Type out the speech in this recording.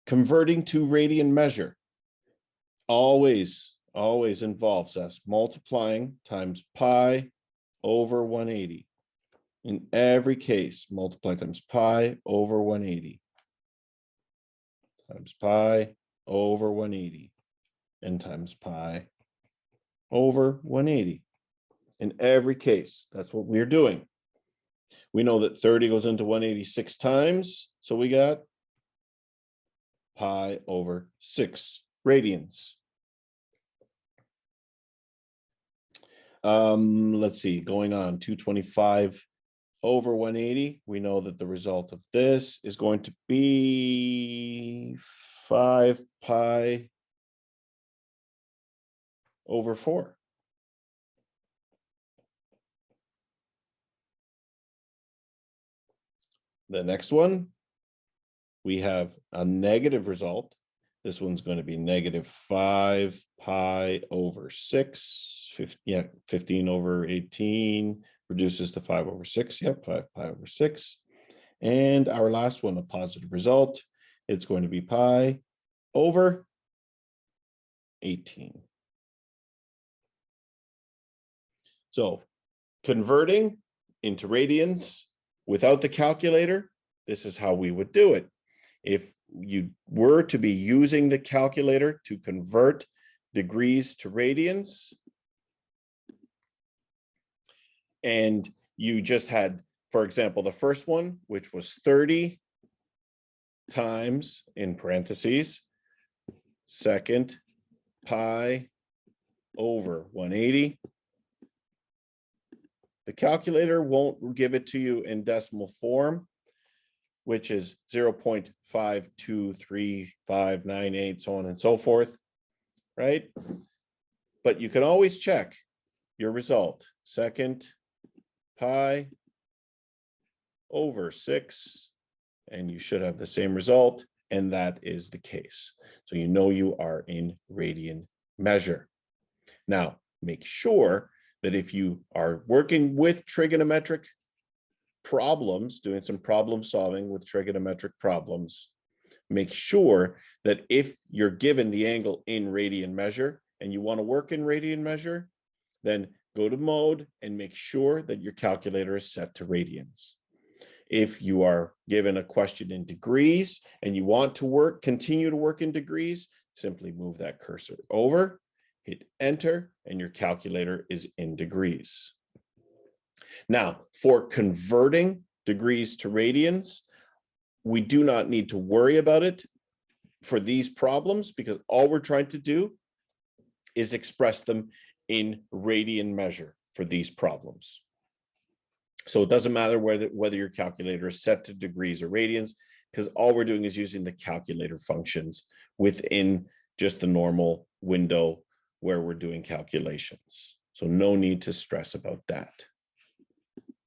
Converting to radian measure always involves us multiplying times pi over 180. In every case, multiply times pi over 180 times pi over 180 and times pi over 180. In every case, that's what we're doing. We know that 30 goes into 186 times, so we got pi over 6 radians. Let's see, going on, 225 over 180, we know that the result of this is going to be 5 pi over 4. The next one, we have a negative result. This one's going to be negative 5 pi over 6, 15 over 18 reduces to 5 over 6. Yep, 5 pi over 6. And our last one, a positive result, it's going to be pi over 18. So converting into radians without the calculator, this is how we would do it. If you were to be using the calculator to convert degrees to radians, and you just had, for example, the first one, which was 30 times, in parentheses, second pi over 180. The calculator won't give it to you in decimal form, which is 0.52358, so on and so forth, right? But you can always check your result. Second pi over 6, and you should have the same result, and that is the case. So you know you are in radian measure. Now, make sure that if you are working with trigonometric problems, doing some problem solving with trigonometric problems, make sure that if you're given the angle in radian measure and you want to work in radian measure, then go to mode and make sure that your calculator is set to radians. If you are given a question in degrees and you want to continue to work in degrees, simply move that cursor over, hit enter, and your calculator is in degrees. Now, for converting degrees to radians, we do not need to worry about it for these problems because all we're trying to do is express them in radian measure for these problems. So it doesn't matter whether your calculator is set to degrees or radians, because all we're doing is using the calculator functions within just the normal window where we're doing calculations. So no need to stress about that.